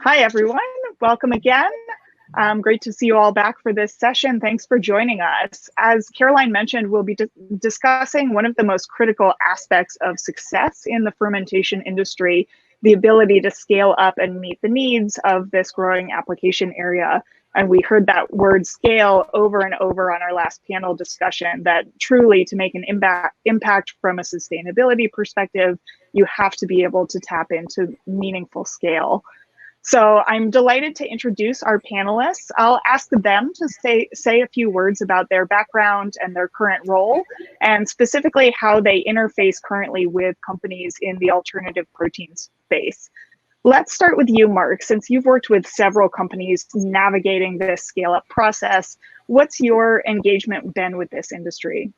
Hi, everyone. Welcome again. Great to see you all back for this session. Thanks for joining us. As Caroline mentioned, we'll be discussing one of the most critical aspects of success in the fermentation industry, the ability to scale up and meet the needs of this growing application area. And we heard that word scale over and over on our last panel discussion, that truly to make an impact from a sustainability perspective, you have to be able to tap into meaningful scale. So I'm delighted to introduce our panelists. I'll ask them to say a few words about their background and their current role, and specifically how they interface currently with companies in the alternative protein space. Let's start with you, Mark. Since you've worked with several companies navigating this scale-up process, what's your engagement been with this industry?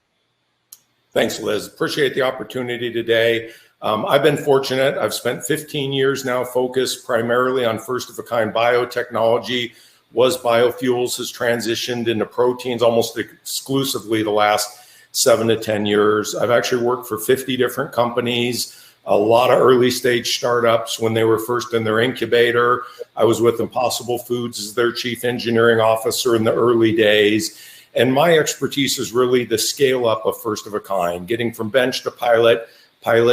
Thanks, Liz. Appreciate the opportunity today. I've been fortunate. I've spent 15 years now focused primarily on first-of-a-kind biotechnology. Biofuels has transitioned into proteins almost exclusively the last 7 to 10 years. I've actually worked for 50 different companies, a lot of early stage startups when they were first in their incubator. I was with Impossible Foods as their chief engineering officer in the early days. And my expertise is really the scale up of first of a kind, getting from bench to pilot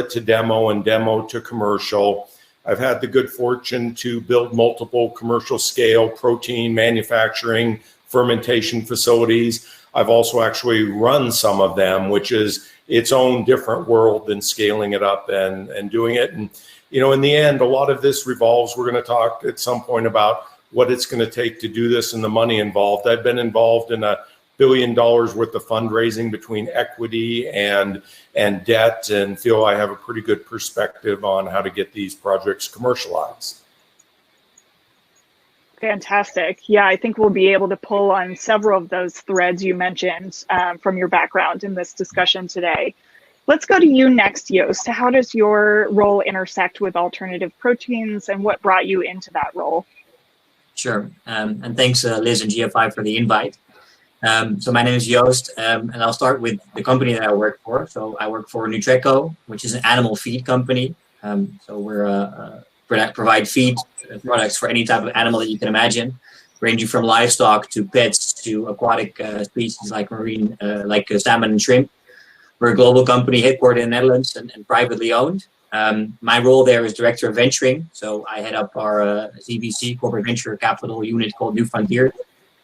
to demo, and demo to commercial. I've had the good fortune to build multiple commercial scale protein manufacturing, fermentation facilities. I've also actually run some of them, which is its own different world than scaling it up and doing it. And, you know, in the end, a lot of this revolves, we're going to talk at some point about what it's going to take to do this and the money involved. I've been involved in $1 billion worth of fundraising between equity and debt, and feel I have a pretty good perspective on how to get these projects commercialized. Fantastic. Yeah, I think we'll be able to pull on several of those threads you mentioned from your background in this discussion today. Let's go to you next, Joost. How does your role intersect with alternative proteins, and what brought you into that role? Sure. And thanks, Liz and GFI, for the invite. So my name is Joost, and I'll start with the company that I work for. So I work for Nutreco, which is an animal feed company. So we're provide feed products for any type of animal that you can imagine, ranging from livestock to pets to aquatic species like marine, like salmon and shrimp. We're a global company headquartered in the Netherlands and privately owned. My role there is director of venturing. So I head up our CVC, corporate venture capital unit called New Frontier,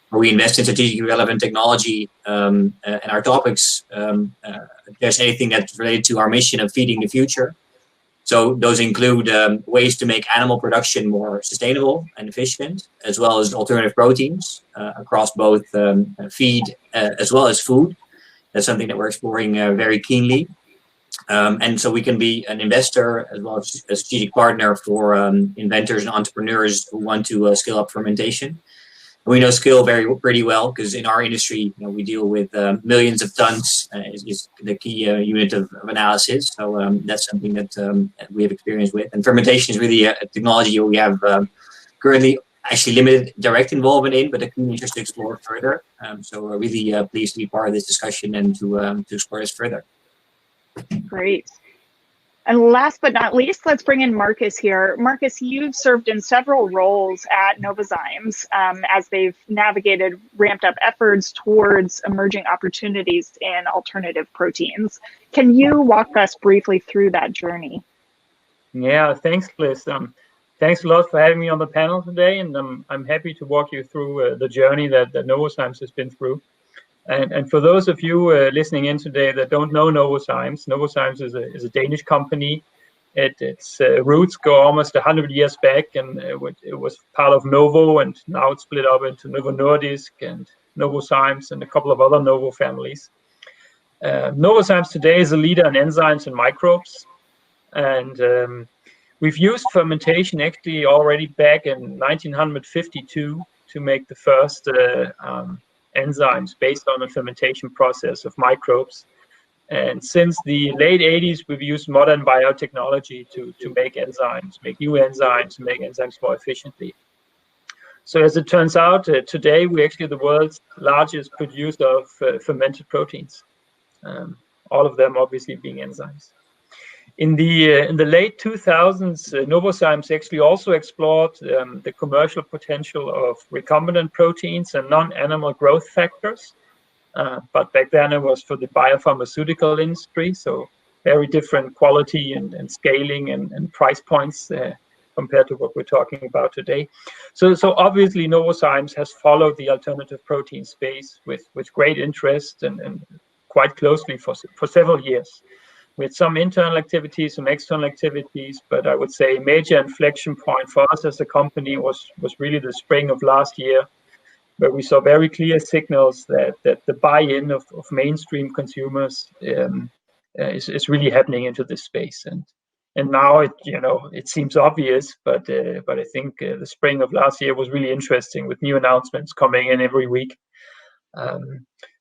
where we invest in strategically relevant technology and our topics. There's anything that's related to our mission of feeding the future. So those include ways to make animal production more sustainable and efficient, as well as alternative proteins across both feed as well as food. That's something that we're exploring very keenly. And so we can be an investor as well as a strategic partner for inventors and entrepreneurs who want to scale up fermentation. We know scale pretty well because in our industry, we deal with millions of tons is the key unit of analysis. So that's something that we have experience with. And fermentation is really a technology we have currently actually limited direct involvement in, but a keen interest to explore further. So we're really pleased to be part of this discussion and to explore this further. Great. And last but not least, let's bring in Markus here. Markus, you've served in several roles at Novozymes as they've navigated ramped up efforts towards emerging opportunities in alternative proteins. Can you walk us briefly through that journey? Yeah, thanks, Liz. Thanks a lot for having me on the panel today, and I'm happy to walk you through the journey that Novozymes has been through. And for those of you listening in today that don't know Novozymes, Novozymes is a Danish company. Its roots go almost 100 years back, and it was part of Novo, and now it's split up into Novo Nordisk and Novozymes and a couple of other Novo families. Novozymes today is a leader in enzymes and microbes, and we've used fermentation actually already back in 1952 to make the first enzymes based on a fermentation process of microbes. And since the late 80s, we've used modern biotechnology to make enzymes, make new enzymes, make enzymes more efficiently. So as it turns out, today we're actually the world's largest producer of fermented proteins, all of them obviously being enzymes. In the late 2000s, Novozymes actually also explored the commercial potential of recombinant proteins and non-animal growth factors. But back then it was for the biopharmaceutical industry, so very different quality and scaling and price points compared to what we're talking about today. So obviously Novozymes has followed the alternative protein space with great interest and quite closely for several years, with some internal activities, some external activities. But I would say a major inflection point for us as a company was really the spring of last year, where we saw very clear signals that the buy-in of mainstream consumers is really happening into this space. And now it seems obvious, but I think the spring of last year was really interesting, with new announcements coming in every week.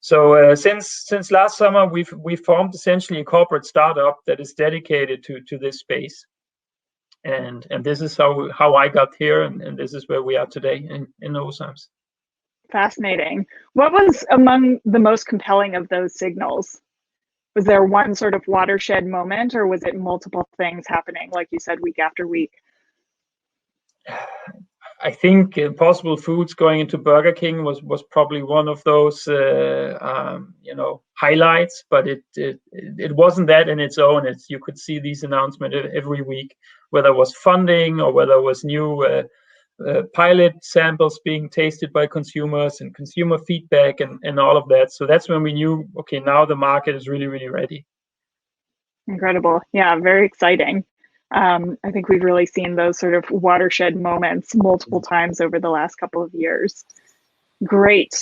So since last summer, we've formed essentially a corporate startup that is dedicated to this space, and this is how I got here, and this is where we are today in Novozymes. Fascinating. What was among the most compelling of those signals? Was there one sort of watershed moment, or was it multiple things happening, like you said, week after week? I think Impossible Foods going into Burger King was probably one of those highlights, but it wasn't that in its own. You could see these announcements every week, whether it was funding or whether it was new pilot samples being tasted by consumers and consumer feedback and all of that. So that's when we knew, okay, now the market is really, really ready. Incredible. Yeah, very exciting. I think we've really seen those sort of watershed moments multiple times over the last couple of years. Great.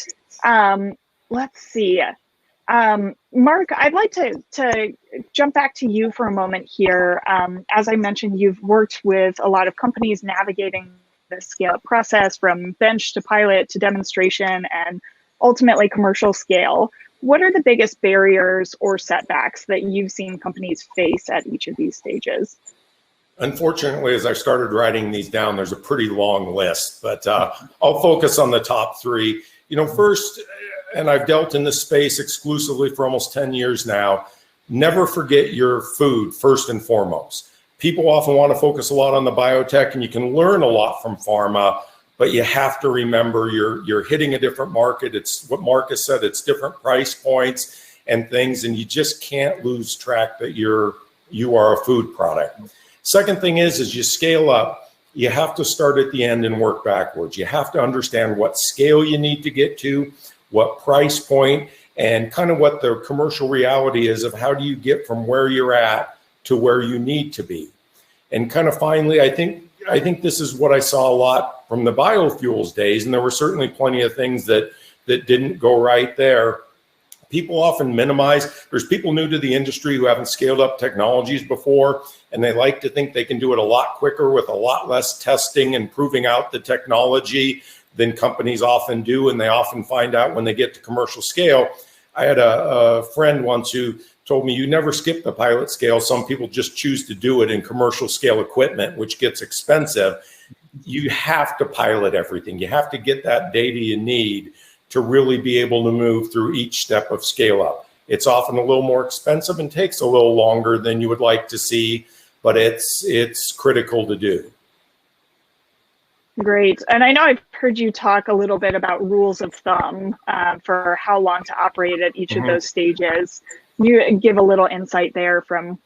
Let's see. Mark, I'd like to jump back to you for a moment here. As I mentioned, you've worked with a lot of companies navigating the scale-up process, from bench to pilot to demonstration and ultimately commercial scale. What are the biggest barriers or setbacks that you've seen companies face at each of these stages? Unfortunately, as I started writing these down, there's a pretty long list, but I'll focus on the top three. First, and I've dealt in this space exclusively for almost 10 years now, never forget your food first and foremost. People often want to focus a lot on the biotech, and you can learn a lot from pharma, but you have to remember you're hitting a different market. It's what Markus said, it's different price points and things, and you just can't lose track that you are a food product. Second thing is, as you scale up, you have to start at the end and work backwards. You have to understand what scale you need to get to, what price point, and kind of what the commercial reality is of how do you get from where you're at to where you need to be. And kind of finally, I think this is what I saw a lot from the biofuels days, and there were certainly plenty of things that didn't go right there. People often minimize. There's people new to the industry who haven't scaled up technologies before, and they like to think they can do it a lot quicker with a lot less testing and proving out the technology than companies often do, and they often find out when they get to commercial scale. I had a friend once who told me, you never skip the pilot scale. Some people just choose to do it in commercial scale equipment, which gets expensive. You have to pilot everything. You have to get that data you need to really be able to move through each step of scale up. It's often a little more expensive and takes a little longer than you would like to see, but it's critical to do. Great. And I know I've heard you talk a little bit about rules of thumb for how long to operate at each of those stages. Can you give a little insight there from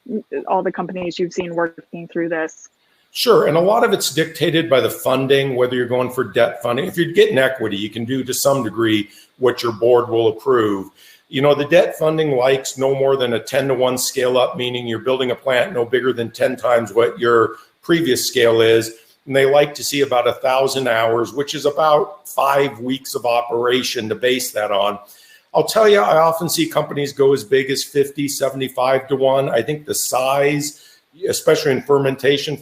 all the companies you've seen working through this? Sure. And a lot of it's dictated by the funding, whether you're going for debt funding. If you're getting equity, you can do to some degree what your board will approve. The debt funding likes no more than a 10-to-1 scale up, meaning you're building a plant no bigger than 10 times what your previous scale is. And they like to see about 1,000 hours, which is about 5 weeks of operation to base that on. I'll tell you, I often see companies go as big as 50, 75 to 1. I think the size, especially in fermentation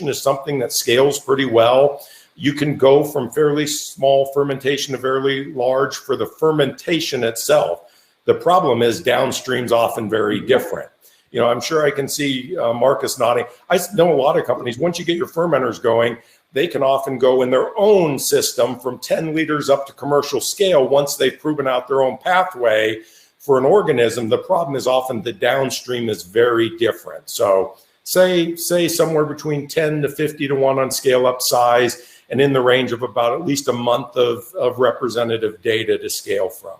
is something that scales pretty well. You can go from fairly small fermentation to fairly large for the fermentation itself. The problem is downstream's often very different. I'm sure I can see Markus nodding. I know a lot of companies, once you get your fermenters going, they can often go in their own system from 10 liters up to commercial scale once they've proven out their own pathway. For an organism, the problem is often the downstream is very different. So say somewhere between 10 to 50 to 1 on scale up size, and in the range of about at least a month of representative data to scale from.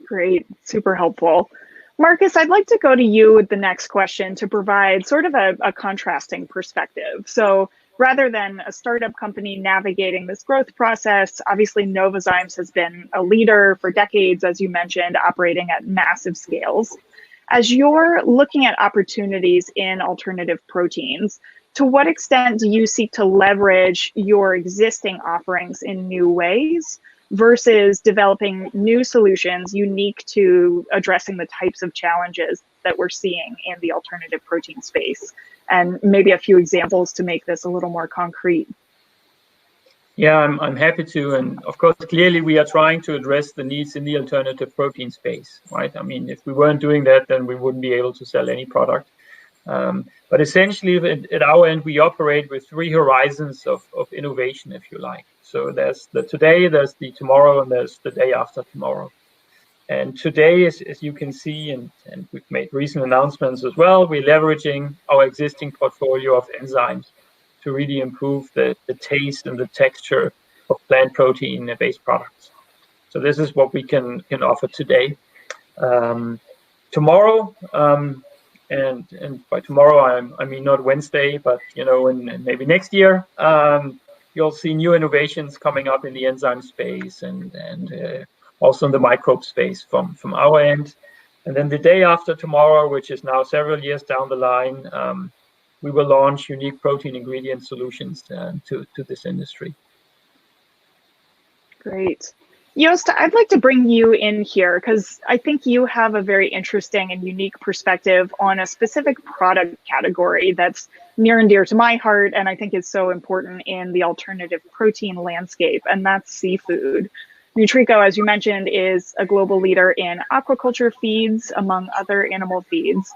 Great, super helpful. Markus, I'd like to go to you with the next question to provide sort of a contrasting perspective. So rather than a startup company navigating this growth process, obviously Novozymes has been a leader for decades, as you mentioned, operating at massive scales. As you're looking at opportunities in alternative proteins, to what extent do you seek to leverage your existing offerings in new ways versus developing new solutions unique to addressing the types of challenges that we're seeing in the alternative protein space? And maybe a few examples to make this a little more concrete. Yeah, I'm happy to. And of course, clearly we are trying to address the needs in the alternative protein space, right? I mean, if we weren't doing that, then we wouldn't be able to sell any product. But essentially, at our end, we operate with 3 horizons of innovation, if you like. So there's the today, there's the tomorrow, and there's the day after tomorrow. And today, as you can see, and we've made recent announcements as well, we're leveraging our existing portfolio of enzymes to really improve the taste and the texture of plant protein-based products. So this is what we can offer today. Tomorrow, and by tomorrow, I mean not Wednesday, but in maybe next year, you'll see new innovations coming up in the enzyme space and also in the microbe space from our end. And then the day after tomorrow, which is now several years down the line, we will launch unique protein ingredient solutions to this industry. Great. Joost, I'd like to bring you in here because I think you have a very interesting and unique perspective on a specific product category that's near and dear to my heart, and I think is so important in the alternative protein landscape, and that's seafood. Nutreco, as you mentioned, is a global leader in aquaculture feeds, among other animal feeds.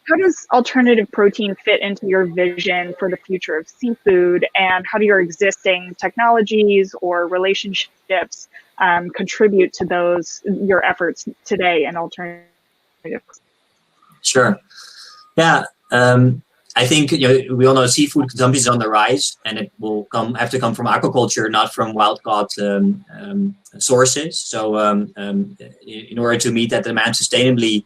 How does alternative protein fit into your vision for the future of seafood, and how do your existing technologies or relationships contribute to your efforts today in alternatives? Sure. Yeah. I think we all know seafood consumption is on the rise, and it will have to come from aquaculture, not from wild-caught sources. So, in order to meet that demand sustainably,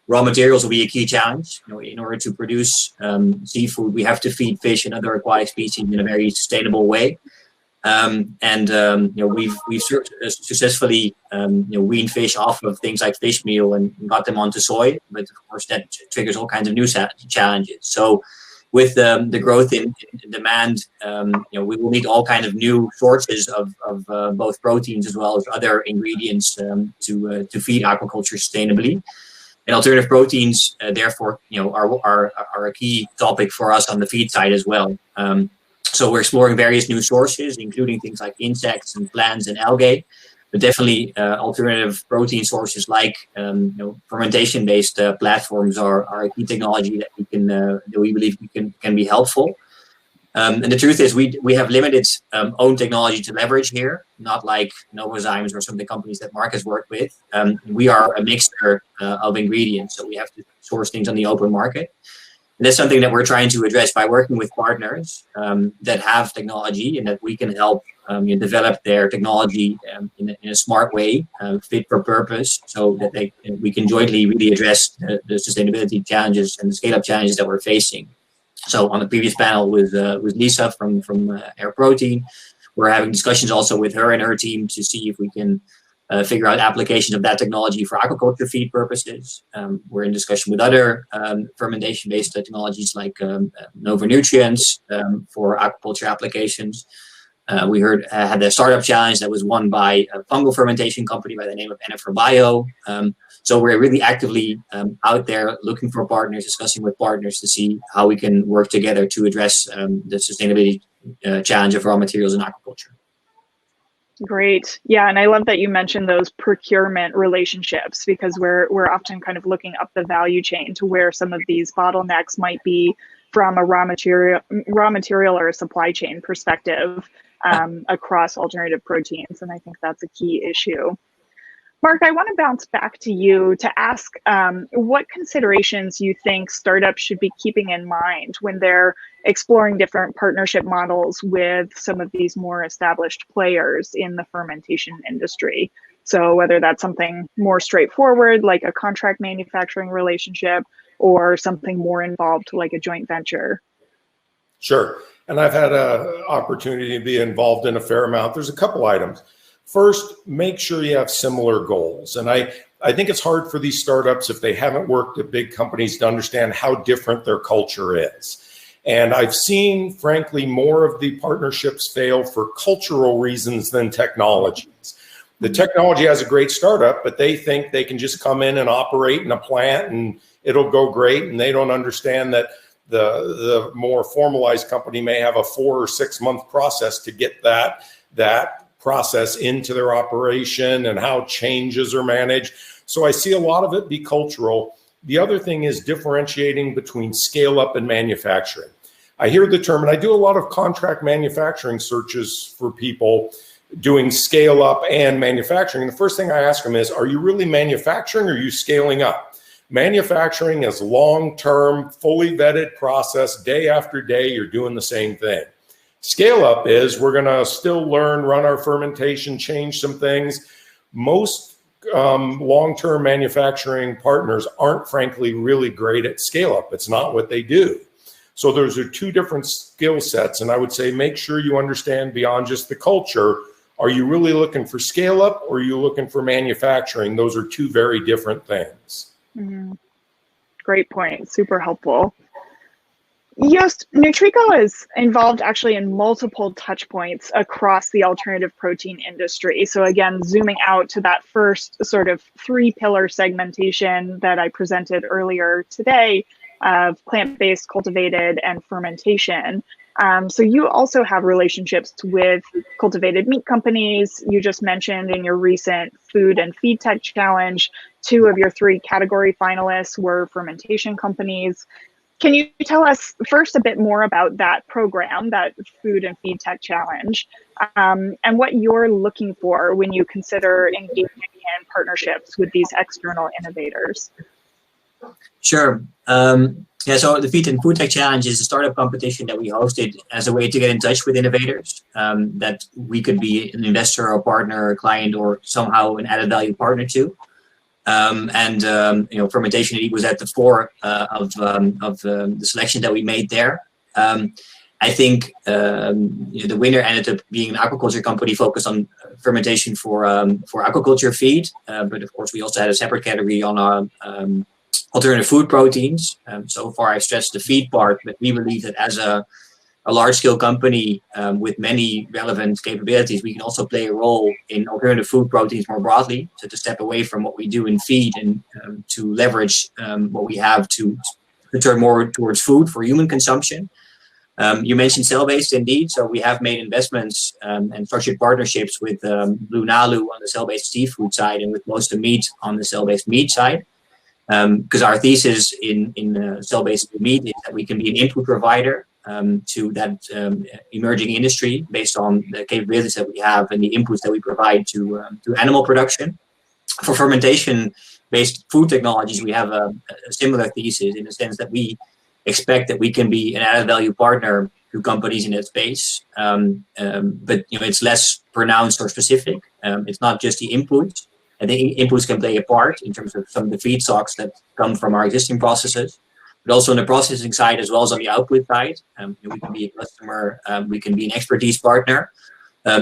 raw materials will be a key challenge. In order to produce seafood, we have to feed fish and other aquatic species in a very sustainable way. We've successfully weaned fish off of things like fish meal and got them onto soy, but of course that triggers all kinds of new challenges. So with the growth in demand, we will need all kinds of new sources of both proteins as well as other ingredients to feed aquaculture sustainably. And alternative proteins, therefore, are a key topic for us on the feed side as well. So we're exploring various new sources, including things like insects and plants and algae, but definitely alternative protein sources like fermentation-based platforms are a key technology that we believe can be helpful. And the truth is, we have limited own technology to leverage here, not like Novozymes or some of the companies that Markus worked with. We are a mixture of ingredients, so we have to source things on the open market. And that's something that we're trying to address by working with partners that have technology and that we can help develop their technology in a smart way, fit for purpose, so that we can jointly really address the sustainability challenges and the scale-up challenges that we're facing. So on the previous panel with Lisa from Air Protein, we're having discussions also with her and her team to see if we can figure out applications of that technology for aquaculture feed purposes. We're in discussion with other fermentation-based technologies like Novonutrients for aquaculture applications. We had a startup challenge that was won by a fungal fermentation company by the name of NFR Bio. So we're really actively out there looking for partners, discussing with partners to see how we can work together to address the sustainability challenge of raw materials in aquaculture. Great. Yeah, and I love that you mentioned those procurement relationships, because we're often kind of looking up the value chain to where some of these bottlenecks might be from a raw material or a supply chain perspective across alternative proteins, and I think that's a key issue. Mark, I want to bounce back to you to ask what considerations you think startups should be keeping in mind when they're exploring different partnership models with some of these more established players in the fermentation industry. So whether that's something more straightforward, like a contract manufacturing relationship, or something more involved, like a joint venture. Sure. And I've had an opportunity to be involved in a fair amount. There's a couple items. First, make sure you have similar goals. And I think it's hard for these startups, if they haven't worked at big companies, to understand how different their culture is. And I've seen, frankly, more of the partnerships fail for cultural reasons than technologies. The technology has a great startup, but they think they can just come in and operate in a plant and it'll go great. And they don't understand that the more formalized company may have a 4 or 6 month process to get that process into their operation and how changes are managed. So I see a lot of it be cultural. The other thing is differentiating between scale up and manufacturing. I hear the term, and I do a lot of contract manufacturing searches for people doing scale up and manufacturing. And the first thing I ask them is, are you really manufacturing or are you scaling up? Manufacturing is long-term, fully vetted process. Day after day, you're doing the same thing. Scale up is we're going to still learn, run our fermentation, change some things. Most long-term manufacturing partners aren't, frankly, really great at scale up. It's not what they do. So those are two different skill sets. And I would say make sure you understand beyond just the culture. Are you really looking for scale up or are you looking for manufacturing? Those are two very different things. Mm-hmm. Great point. Super helpful. Joost, Nutreco is involved actually in multiple touch points across the alternative protein industry. So again, zooming out to that first sort of 3-pillar segmentation that I presented earlier today of plant-based, cultivated, and fermentation. So you also have relationships with cultivated meat companies. You just mentioned in your recent food and feed tech challenge, 2 of your 3 category finalists were fermentation companies. Can you tell us first a bit more about that program, that food and feed tech challenge, and what you're looking for when you consider engaging in partnerships with these external innovators? Sure. So the Feed and Food Tech Challenge is a startup competition that we hosted as a way to get in touch with innovators, that we could be an investor or partner or client or somehow an added value partner to. Fermentation was at the fore of the selection that we made there. I think the winner ended up being an aquaculture company focused on fermentation for aquaculture feed. But of course, we also had a separate category on alternative food proteins. So far, I've stressed the feed part, but we believe that as a large-scale company with many relevant capabilities, we can also play a role in alternative food proteins more broadly. So to step away from what we do in feed and to leverage what we have to turn more towards food for human consumption. You mentioned cell-based indeed. So we have made investments and structured partnerships with Blue Nalu on the cell-based seafood side and with Most of Meat on the cell-based meat side. Because our thesis in cell-based meat is that we can be an input provider to that emerging industry based on the capabilities that we have and the inputs that we provide to animal production. For fermentation-based food technologies, we have a similar thesis in the sense that we expect that we can be an added value partner to companies in that space, but it's less pronounced or specific. It's not just the inputs. I think inputs can play a part in terms of some of the feedstocks that come from our existing processes, but also on the processing side as well as on the output side. We can be a customer, we can be an expertise partner.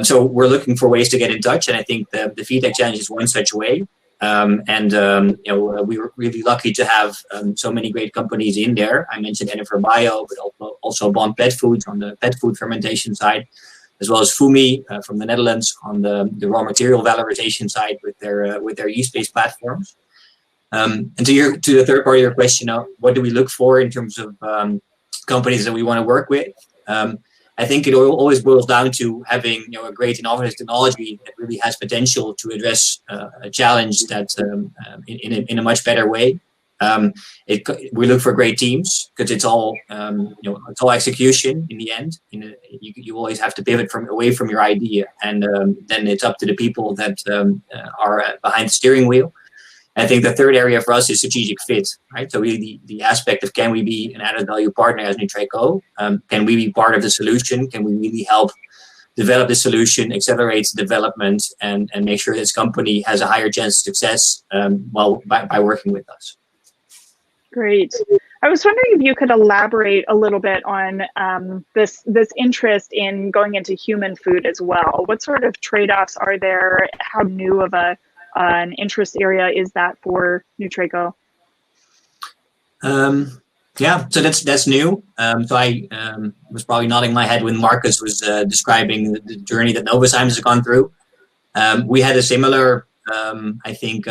So we're looking for ways to get in touch, and I think the Feedtech Challenge is one such way. We were really lucky to have so many great companies in there. I mentioned Ennifer Bio, but also Bond Pet Foods on the pet food fermentation side, as well as Fumi from the Netherlands on the raw material valorization side with their yeast-based platforms. And to the third part of your question, what do we look for in terms of companies that we want to work with? I think it always boils down to having a great innovative technology that really has potential to address a challenge that in a much better way. We look for great teams because it's all it's all execution in the end. You always have to pivot away from your idea, and then it's up to the people that are behind the steering wheel. I think the third area for us is strategic fit, right? So really the aspect of, can we be an added value partner as Nutreco? Can we be part of the solution? Can we really help develop the solution, accelerate development, and make sure this company has a higher chance of success by working with us? Great. I was wondering if you could elaborate a little bit on this interest in going into human food as well. What sort of trade-offs are there? How new of an interest area is that for Nutreco? Yeah, so that's new. So I was probably nodding my head when Markus was describing the journey that Novozymes has gone through. We had a similar, I think,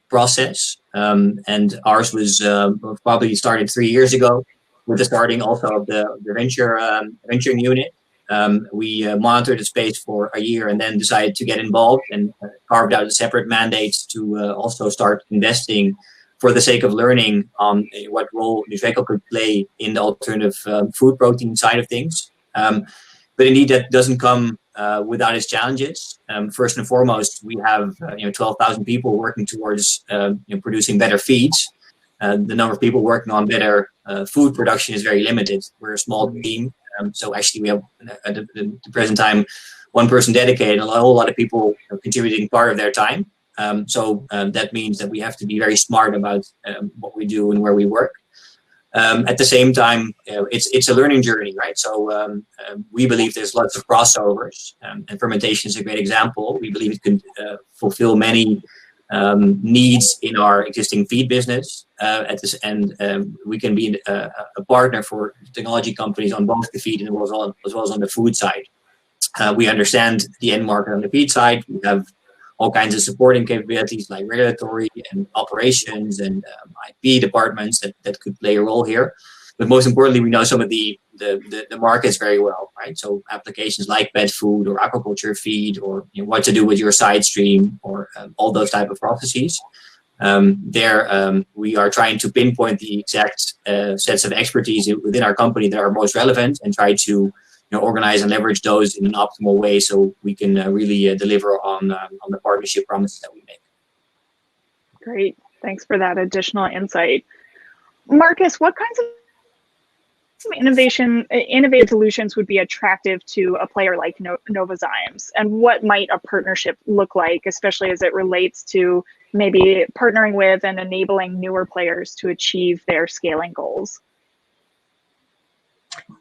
process, and ours was probably started 3 years ago with the starting also of the venturing unit. We monitored the space for a year and then decided to get involved and carved out a separate mandate to also start investing for the sake of learning on what role Nutreco could play in the alternative food protein side of things. But indeed, that doesn't come without its challenges. First and foremost, we have 12,000 people working towards producing better feeds. The number of people working on better food production is very limited. We're a small team. So actually we have at the present time one person dedicated and a whole lot of people contributing part of their time. So that means that we have to be very smart about what we do and where we work. At the same time, it's a learning journey, right? So we believe there's lots of crossovers, and fermentation is a great example. We believe it can fulfill many needs in our existing feed business. At this end, we can be a partner for technology companies on both the feed and as well as on the food side. We understand the end market on the feed side. We have all kinds of supporting capabilities like regulatory and operations and IP departments that could play a role here. But most importantly, we know some of the markets very well, right? So applications like pet food or aquaculture feed, or what to do with your side stream, or all those type of processes. We are trying to pinpoint the exact sets of expertise within our company that are most relevant and try to organize and leverage those in an optimal way so we can really deliver on the partnership promises that we make. Great. Thanks for that additional insight. Markus, what kinds of innovative solutions would be attractive to a player like Novozymes? And what might a partnership look like, especially as it relates to maybe partnering with and enabling newer players to achieve their scaling goals?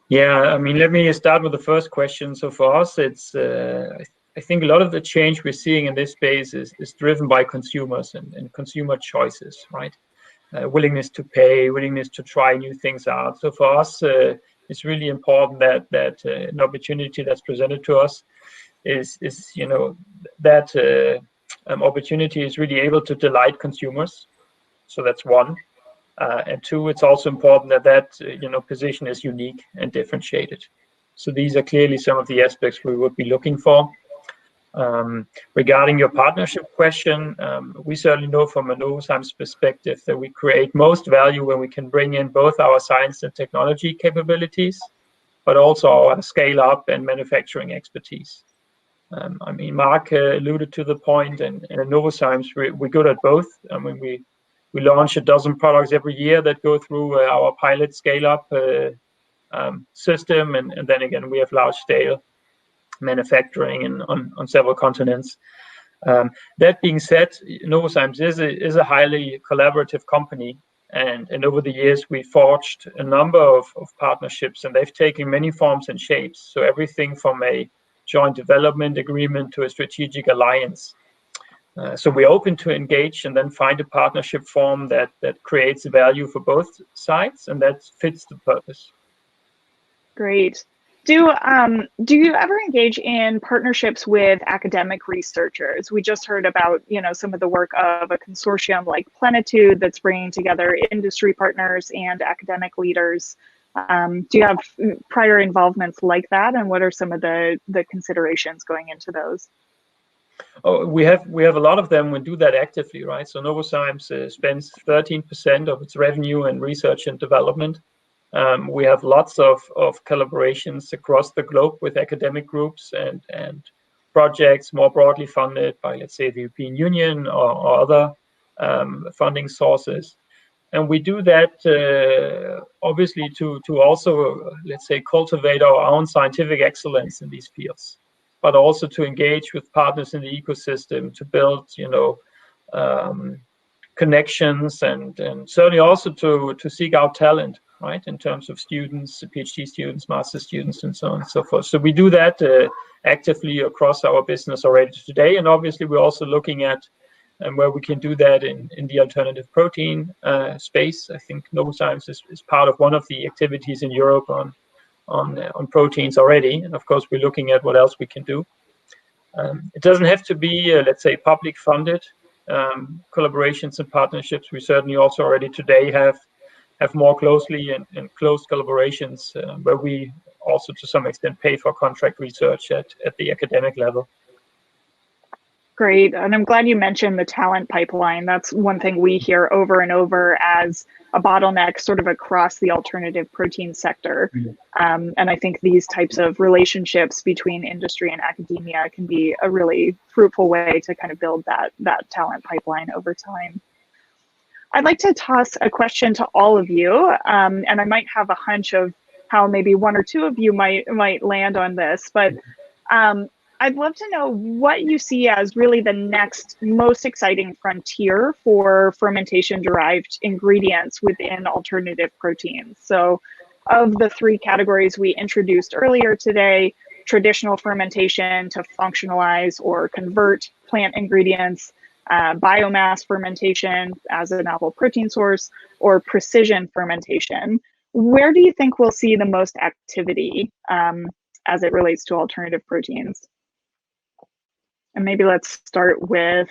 Yeah, I mean, let me start with the first question. So for us, it's I think a lot of the change we're seeing in this space is driven by consumers and consumer choices, right? Willingness to pay, willingness to try new things out. So for us, it's really important that an opportunity that's presented to us is that opportunity is really able to delight consumers. So that's one. And two, it's also important that position is unique and differentiated. So these are clearly some of the aspects we would be looking for. Regarding your partnership question, we certainly know from a Novozymes perspective that we create most value when we can bring in both our science and technology capabilities, but also our scale up and manufacturing expertise. I mean, Mark alluded to the point, and at Novozymes, we're good at both. I mean, we launch a dozen products every year that go through our pilot scale-up system, and then again we have large-scale manufacturing on several continents. That being said, Novozymes is a highly collaborative company, and over the years we forged a number of partnerships, and they've taken many forms and shapes. So everything from a joint development agreement to a strategic alliance. So we're open to engage and then find a partnership form that creates value for both sides and that fits the purpose. Great. Do you ever engage in partnerships with academic researchers? We just heard about some of the work of a consortium like Plenitude that's bringing together industry partners and academic leaders. Do you have prior involvements like that, and what are some of the considerations going into those? Oh, we have a lot of them. We do that actively, right? So Novozymes spends 13% of its revenue in research and development. We have lots of collaborations across the globe with academic groups and projects more broadly funded by, let's say, the European Union or other funding sources. And we do that obviously to also, let's say, cultivate our own scientific excellence in these fields, but also to engage with partners in the ecosystem to build, connections and certainly also to seek out talent, right, in terms of students, PhD students, master students, and so on and so forth. So we do that actively across our business already today, and obviously we're also looking at where we can do that in the alternative protein space. I think Novozymes is part of one of the activities in Europe on proteins already, and of course we're looking at what else we can do. It doesn't have to be, let's say, public funded collaborations and partnerships. We certainly also already today have more closely and close collaborations where we also to some extent pay for contract research at the academic level. Great, and I'm glad you mentioned the talent pipeline. That's one thing we hear over and over as a bottleneck sort of across the alternative protein sector. And I think these types of relationships between industry and academia can be a really fruitful way to kind of build that talent pipeline over time. I'd like to toss a question to all of you, and I might have a hunch of how maybe one or two of you might land on this, but I'd love to know what you see as really the next most exciting frontier for fermentation-derived ingredients within alternative proteins. So of the three categories we introduced earlier today, traditional fermentation to functionalize or convert plant ingredients, biomass fermentation as a novel protein source, or precision fermentation, where do you think we'll see the most activity as it relates to alternative proteins? And maybe let's start with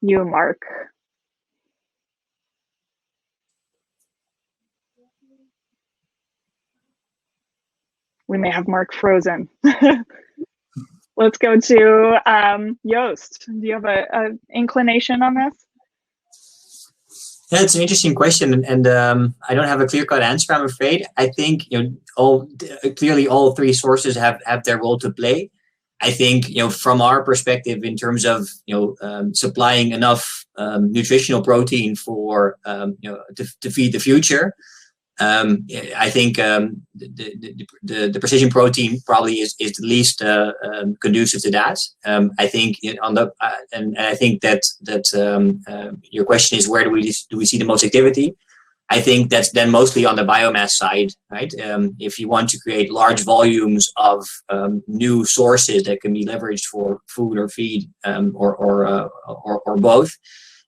you, Mark. We may have Mark frozen. Let's go to Joost. Do you have an inclination on this? Yeah, it's an interesting question, and I don't have a clear-cut answer, I'm afraid. I think clearly all three sources have their role to play. I think from our perspective, in terms of supplying enough nutritional protein for to feed the future, I think the precision protein probably is the least conducive to that. I think and I think that your question is, where do we see the most activity? I think that's then mostly on the biomass side, right? If you want to create large volumes of new sources that can be leveraged for food or feed or both,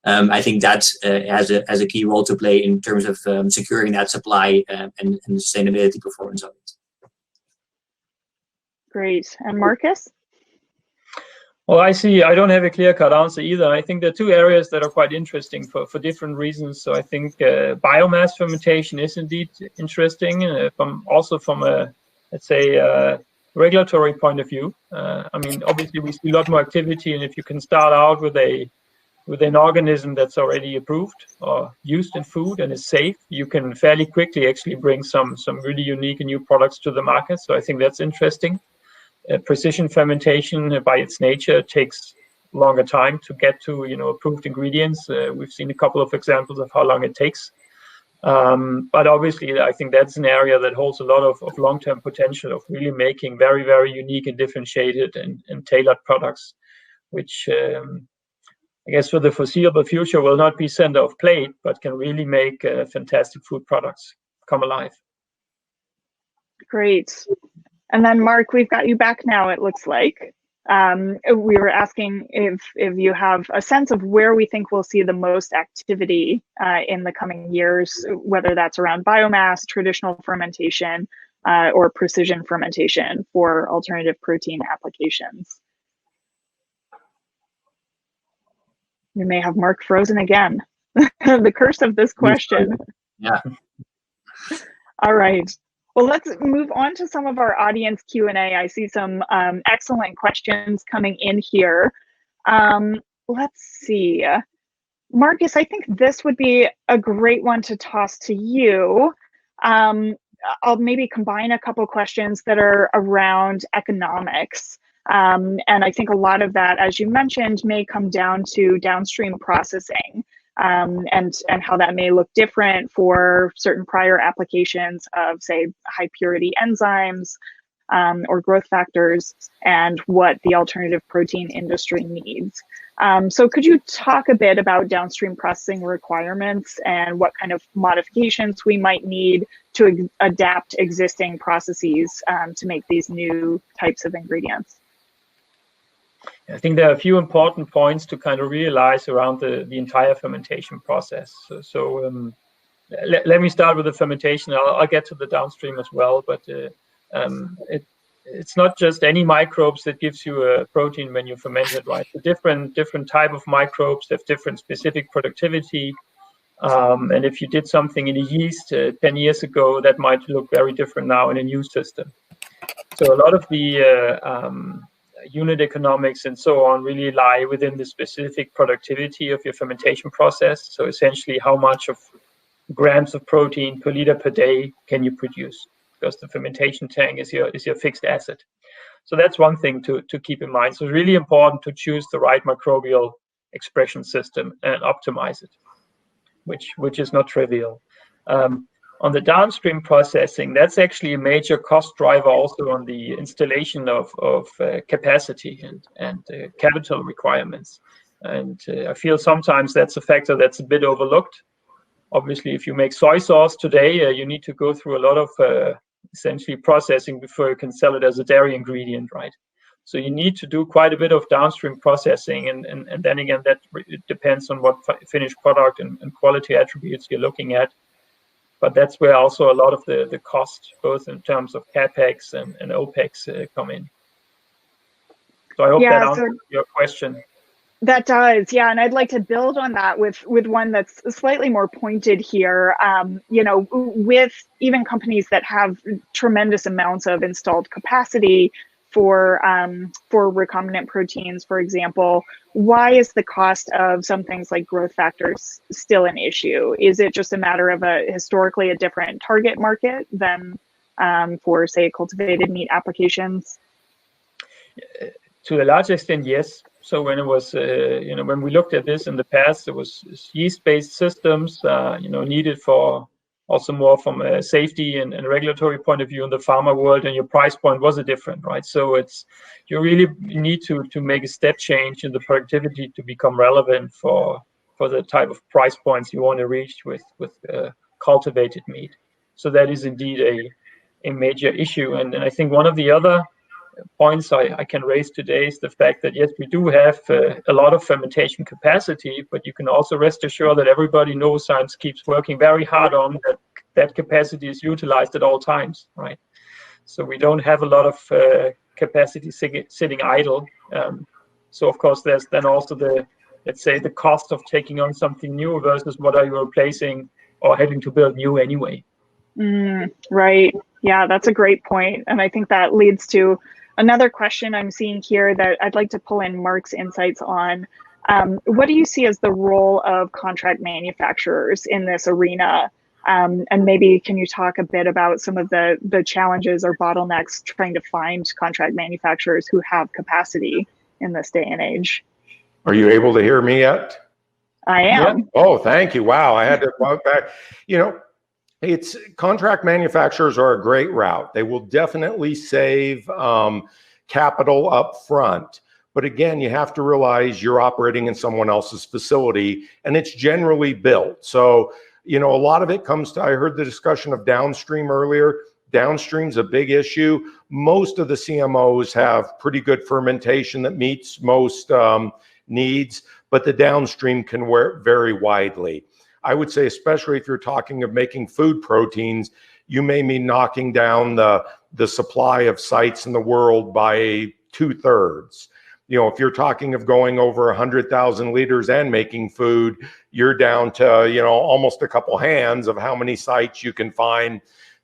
I think that has a key role to play in terms of securing that supply and the sustainability performance of it. Great. And Markus? Well, I don't have a clear-cut answer either. I think there are two areas that are quite interesting for different reasons. So I think biomass fermentation is indeed interesting, also from a, let's say, regulatory point of view. I mean, obviously we see a lot more activity, and if you can start out with an organism that's already approved or used in food and is safe, you can fairly quickly actually bring some really unique and new products to the market. So I think that's interesting. Precision fermentation, by its nature, takes longer time to get to approved ingredients. We've seen a couple of examples of how long it takes. But obviously, I think that's an area that holds a lot of long-term potential of really making very, very unique and differentiated and tailored products, which I guess for the foreseeable future will not be center of plate, but can really make fantastic food products come alive. Great. And then Mark, we've got you back now, it looks like. We were asking if you have a sense of where we think we'll see the most activity in the coming years, whether that's around biomass, traditional fermentation, or precision fermentation for alternative protein applications. We may have Mark frozen again. The curse of this question. Yeah. All right. Well, let's move on to some of our audience Q&A. I see some excellent questions coming in here. Let's see. Markus, I think this would be a great one to toss to you. I'll maybe combine a couple questions that are around economics. And I think a lot of that, as you mentioned, may come down to downstream processing. And how that may look different for certain prior applications of, say, high purity enzymes or growth factors, and what the alternative protein industry needs. So could you talk a bit about downstream processing requirements and what kind of modifications we might need to adapt existing processes to make these new types of ingredients? I think there are a few important points to kind of realize around the entire fermentation process. Let me start with the fermentation. I'll get to the downstream as well, but it's not just any microbes that gives you a protein when you ferment it, right? The different type of microbes have different specific productivity. And if you did something in a yeast 10 years ago, that might look very different now in a new system. So a lot of the unit economics and so on really lie within the specific productivity of your fermentation process. So essentially, how much of grams of protein per liter per day can you produce? Because the fermentation tank is your fixed asset. So that's one thing to keep in mind. So it's really important to choose the right microbial expression system and optimize it, which is not trivial. On the downstream processing, that's actually a major cost driver also on the installation of capacity and capital requirements. And I feel sometimes that's a factor that's a bit overlooked. Obviously, if you make soy sauce today, you need to go through a lot of essentially processing before you can sell it as a dairy ingredient, right? So you need to do quite a bit of downstream processing, and then again, that depends on what finished product and quality attributes you're looking at. But that's where also a lot of the cost, both in terms of CapEx and OpEx, come in. So I hope that answers your question. That does, yeah. And I'd like to build on that with one that's slightly more pointed here. You know, with even companies that have tremendous amounts of installed capacity for recombinant proteins, for example, why is the cost of some things like growth factors still an issue? Is it just a matter of historically a different target market than for, say, cultivated meat applications? To a large extent, yes. So when it was, you know, when we looked at this in the past, it was yeast-based systems, you know, needed for also more from a safety and regulatory point of view in the pharma world, and your price point was a different, right? So it's, you really need to make a step change in the productivity to become relevant for the type of price points you want to reach with cultivated meat. So that is indeed a major issue. And I think one of the other points I can raise today is the fact that, yes, we do have a lot of fermentation capacity, but you can also rest assured that everybody knows Novozymes keeps working very hard on that capacity is utilized at all times, right? So we don't have a lot of capacity sitting idle. So of course, there's then also let's say the cost of taking on something new versus what are you replacing or having to build new anyway. Right. Yeah, that's a great point. And I think that leads to another question I'm seeing here that I'd like to pull in Mark's insights on. What do you see as the role of contract manufacturers in this arena? And maybe can you talk a bit about some of the challenges or bottlenecks trying to find contract manufacturers who have capacity in this day and age? Are you able to hear me yet? I am. Yeah. Oh, thank you. Wow, I had to walk back. You know, it's contract manufacturers are a great route. They will definitely save capital up front. But again, you have to realize you're operating in someone else's facility and it's generally built. So, you know, a lot of it comes to, I heard the discussion of downstream earlier. Downstream's a big issue. Most of the CMOs have pretty good fermentation that meets most needs, but the downstream can vary widely. I would say, especially if you're talking of making food proteins, you may be knocking down the supply of sites in the world by 2/3. You know, if you're talking of going over 100,000 liters and making food, you're down to, you know, almost a couple hands of how many sites you can find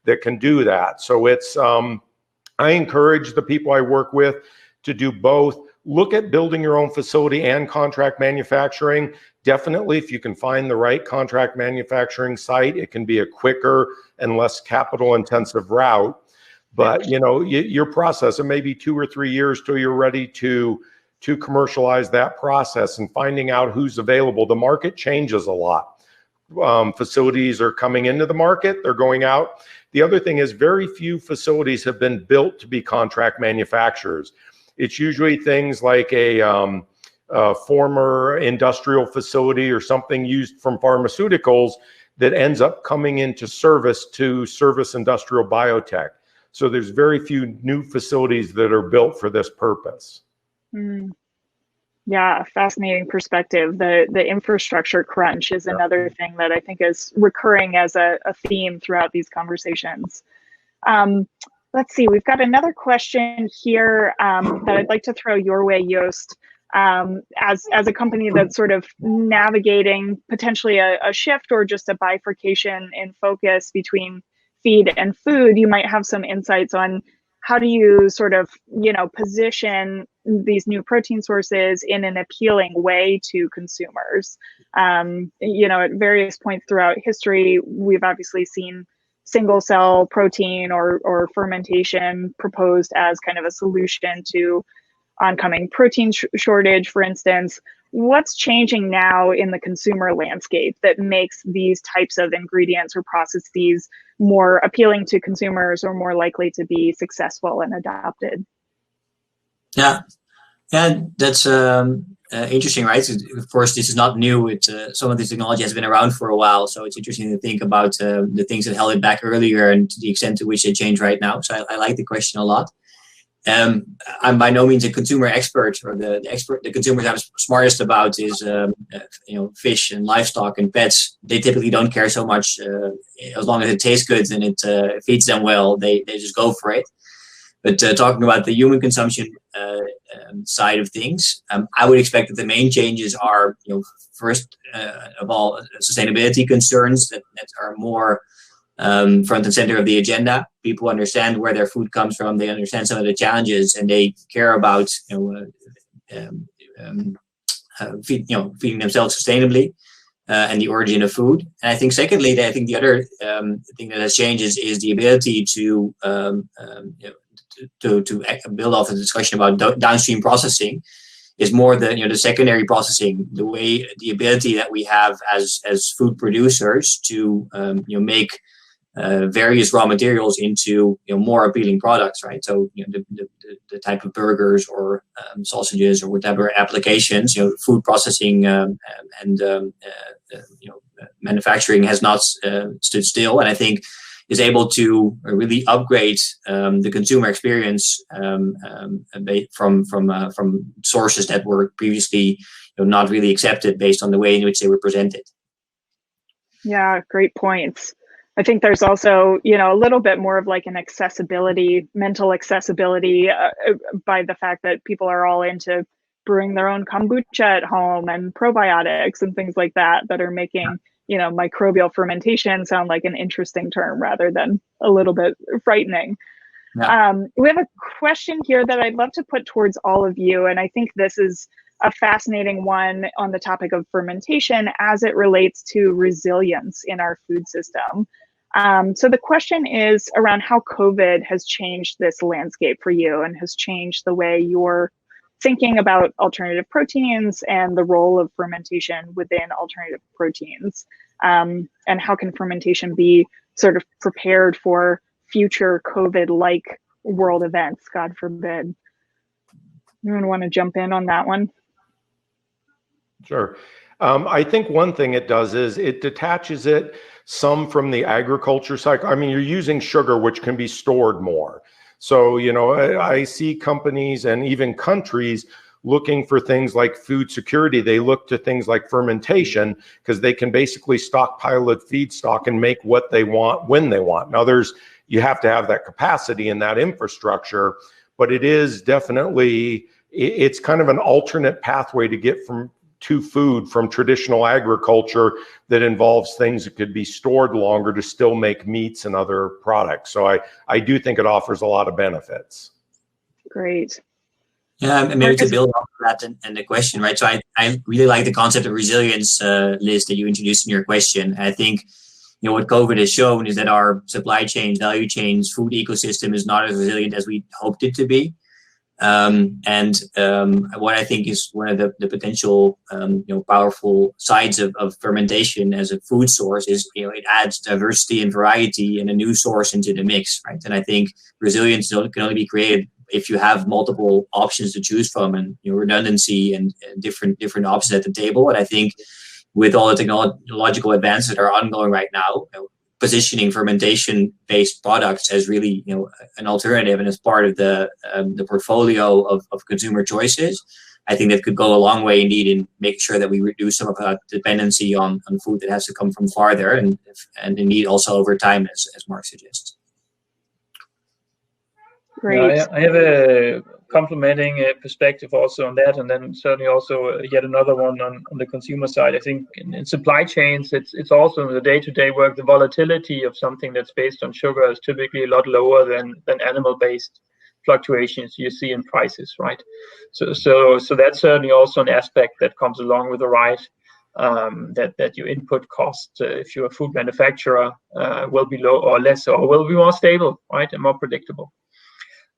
that can do that. So it's, I encourage the people I work with to do both. Look at building your own facility and contract manufacturing. Definitely, if you can find the right contract manufacturing site, it can be a quicker and less capital intensive route. But you know, your process, it may be 2 or 3 years till you're ready to commercialize that process, and finding out who's available. The market changes a lot. Facilities are coming into the market, they're going out. The other thing is very few facilities have been built to be contract manufacturers. It's usually things like a former industrial facility or something used from pharmaceuticals that ends up coming into service to service industrial biotech. So there's very few new facilities that are built for this purpose. Mm. Yeah, fascinating perspective. The infrastructure crunch is another thing that I think is recurring as a theme throughout these conversations. Let's see, we've got another question here that I'd like to throw your way, Joost. As a company that's sort of navigating potentially a shift or just a bifurcation in focus between feed and food, you might have some insights on how do you sort of, you know, position these new protein sources in an appealing way to consumers. You know, at various points throughout history, we've obviously seen single cell protein or fermentation proposed as kind of a solution to oncoming protein shortage, for instance. What's changing now in the consumer landscape that makes these types of ingredients or processes more appealing to consumers or more likely to be successful and adopted? Yeah, that's interesting, right? Of course, this is not new. Some of this technology has been around for a while, so it's interesting to think about the things that held it back earlier and to the extent to which they change right now. So I like the question a lot. I'm by no means a consumer expert, or the consumers I'm smartest about is you know, fish and livestock and pets. They typically don't care so much as long as it tastes good and it feeds them well. They just go for it. But talking about the human consumption side of things, I would expect that the main changes are, you know, first of all, sustainability concerns that are more front and center of the agenda. People understand where their food comes from. They understand some of the challenges, and they care about, you know, feeding themselves sustainbly and the origin of food. And I think secondly, I think the other thing that has changed is the ability to build off the discussion about downstream processing. Is more the secondary processing, the ability that we have as food producers to make various raw materials into more appealing products, right? So the type of burgers or sausages or whatever applications, food processing and manufacturing has not stood still, and I think is able to really upgrade the consumer experience from sources that were previously not really accepted based on the way in which they were presented. Yeah, great points. I think there's also, a little bit more of like an mental accessibility by the fact that people are all into brewing their own kombucha at home and probiotics and things like that are making, microbial fermentation sound like an interesting term rather than a little bit frightening. Yeah. We have a question here that I'd love to put towards all of you. And I think this is a fascinating one on the topic of fermentation as it relates to resilience in our food system. So the question is around how COVID has changed this landscape for you and has changed the way you're thinking about alternative proteins and the role of fermentation within alternative proteins. And how can fermentation be sort of prepared for future COVID-like world events, God forbid? Anyone want to jump in on that one? Sure. I think one thing it does is it detaches it some from the agriculture cycle. I mean, you're using sugar, which can be stored more. So, I see companies and even countries looking for things like food security. They look to things like fermentation because they can basically stockpile of feedstock and make what they want when they want. Now, you have to have that capacity and that infrastructure, but it is definitely, it's kind of an alternate pathway to get from to food from traditional agriculture that involves things that could be stored longer to still make meats and other products. So I do think it offers a lot of benefits. Great. Yeah, and maybe to build on that and the question, right? So I really like the concept of resilience, Liz, that you introduced in your question. And I think, what COVID has shown is that our supply chain, value chains, food ecosystem is not as resilient as we hoped it to be. What I think is one of the potential, powerful sides of fermentation as a food source is, it adds diversity and variety and a new source into the mix, right? And I think resilience can only be created if you have multiple options to choose from, and redundancy and different options at the table. And I think with all the technological advances that are ongoing right now, positioning fermentation-based products as really, an alternative and as part of the portfolio of consumer choices, I think that could go a long way indeed in making sure that we reduce some of that dependency on food that has to come from farther, and indeed also over time, as Mark suggests. Great. Yeah, I have a complementing perspective also on that, and then certainly also yet another one on the consumer side. I think in supply chains, it's also in the day-to-day work, the volatility of something that's based on sugar is typically a lot lower than animal-based fluctuations you see in prices, right? So that's certainly also an aspect that comes along with the right, that your input cost, if you're a food manufacturer, will be low or less, or will be more stable, right, and more predictable.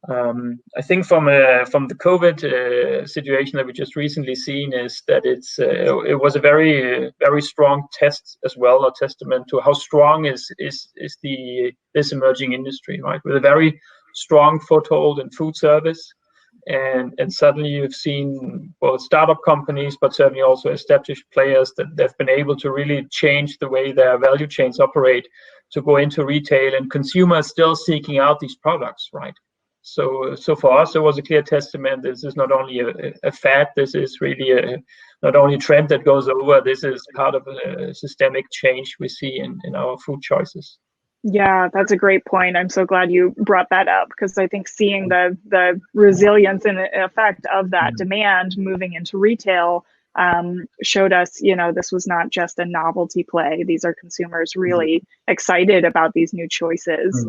I think from the COVID situation that we just recently seen is that it was a very very strong test as well, a testament to how strong is this emerging industry, right, with a very strong foothold in food service, and suddenly you've seen both startup companies but certainly also established players that they've been able to really change the way their value chains operate to go into retail, and consumers still seeking out these products, right? So for us, it was a clear testament. This is not only a fad. This is really not only a trend that goes over. This is part of a systemic change we see in our food choices. Yeah, that's a great point. I'm so glad you brought that up, because I think seeing the resilience and effect of that demand moving into retail showed us, this was not just a novelty play. These are consumers really excited about these new choices.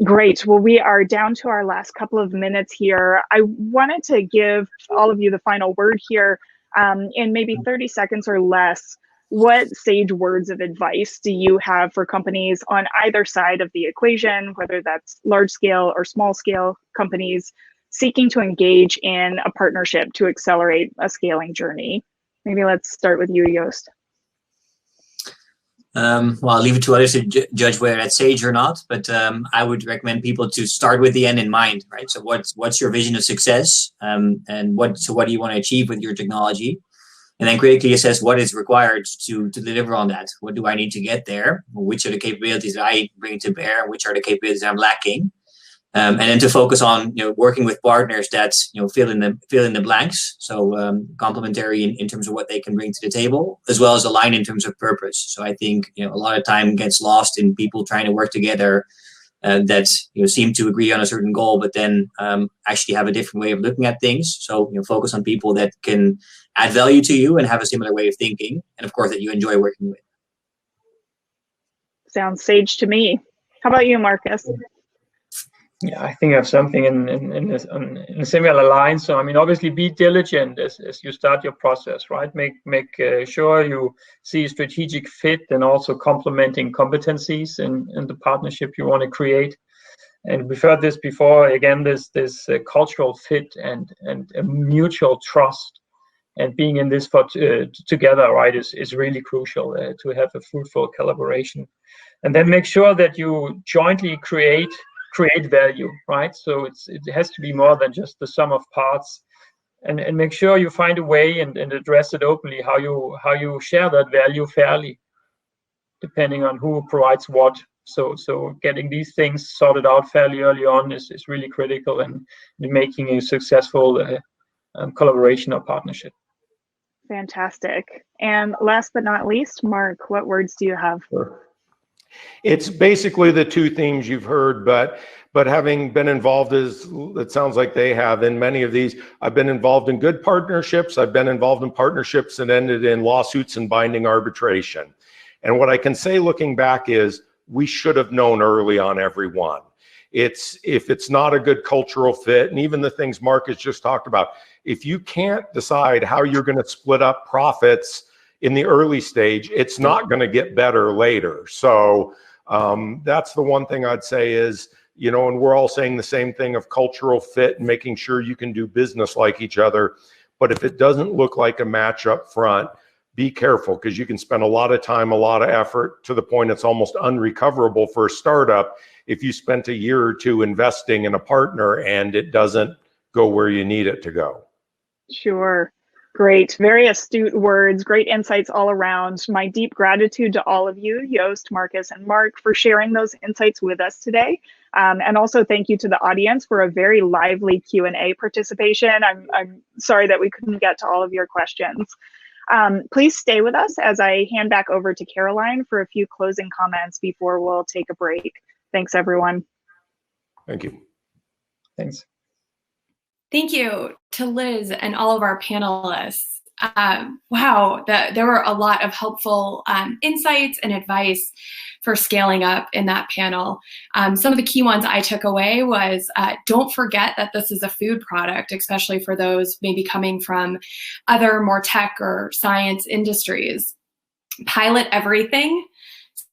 Great. Well, we are down to our last couple of minutes here. I wanted to give all of you the final word here in maybe 30 seconds or less. What sage words of advice do you have for companies on either side of the equation, whether that's large scale or small scale companies seeking to engage in a partnership to accelerate a scaling journey? Maybe let's start with you, Joost. Well, I'll leave it to others to judge whether that's sage or not, but I would recommend people to start with the end in mind, right? So what's your vision of success, and what do you want to achieve with your technology? And then critically assess what is required to deliver on that. What do I need to get there? Which are the capabilities that I bring to bear? Which are the capabilities that I'm lacking? And then to focus on working with partners that fill in the blanks. So complementary in terms of what they can bring to the table, as well as aligned in terms of purpose. So I think a lot of time gets lost in people trying to work together that seem to agree on a certain goal, but then actually have a different way of looking at things. So focus on people that can add value to you and have a similar way of thinking, and of course that you enjoy working with. Sounds sage to me. How about you, Markus? Yeah, I think I have something in a similar line. So, I mean, obviously be diligent as you start your process, right? Make sure you see strategic fit and also complementing competencies in the partnership you want to create. And we've heard this before. Again, this cultural fit and a mutual trust and being in this together, right, is really crucial to have a fruitful collaboration. And then make sure that you jointly create value, right? So it has to be more than just the sum of parts, and make sure you find a way and address it openly, how you share that value fairly, depending on who provides what. So getting these things sorted out fairly early on is really critical in making a successful collaboration or partnership. Fantastic. And last but not least, Mark, what words do you have? Sure. It's basically the two themes you've heard, but But having been involved, as it sounds like they have, in many of these, I've been involved in good partnerships. I've been involved in partnerships that ended in lawsuits and binding arbitration. And what I can say looking back is we should have known early on every one. If it's not a good cultural fit, and even the things Markus just talked about, if you can't decide how you're going to split up profits in the early stage, it's not going to get better later. So that's the one thing I'd say is, you know, and we're all saying the same thing of cultural fit and making sure you can do business like each other. But if it doesn't look like a match up front, be careful, because you can spend a lot of time, a lot of effort, to the point it's almost unrecoverable for a startup if you spent a year or two investing in a partner and it doesn't go where you need it to go. Sure. Great. Very astute words. Great insights all around. My deep gratitude to all of you, Joost, Markus, and Mark, for sharing those insights with us today. And also thank you to the audience for a very lively Q&A participation. I'm sorry that we couldn't get to all of your questions. Please stay with us as I hand back over to Caroline for a few closing comments before we'll take a break. Thanks, everyone. Thank you. Thanks. Thank you to Liz and all of our panelists. Wow, there were a lot of helpful insights and advice for scaling up in that panel. Some of the key ones I took away was don't forget that this is a food product, especially for those maybe coming from other more tech or science industries. Pilot everything.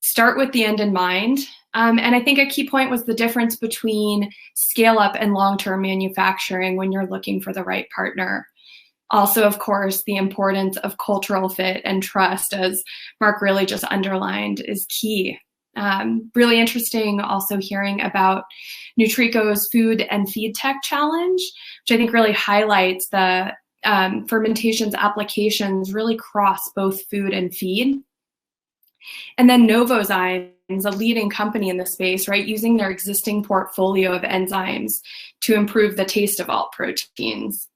Start with the end in mind. And I think a key point was the difference between scale up and long-term manufacturing when you're looking for the right partner. Also, of course, the importance of cultural fit and trust, as Mark really just underlined, is key. Really interesting also hearing about Nutreco's Food and Feed Tech Challenge, which I think really highlights the fermentation's applications really cross both food and feed. And then Novozymes, a leading company in the space, right, using their existing portfolio of enzymes to improve the taste of all proteins.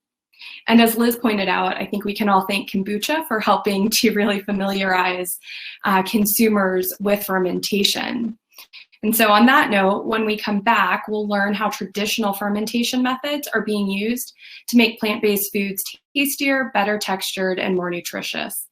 And as Liz pointed out, I think we can all thank kombucha for helping to really familiarize consumers with fermentation. And so on that note, when we come back, we'll learn how traditional fermentation methods are being used to make plant-based foods tastier, better textured, and more nutritious.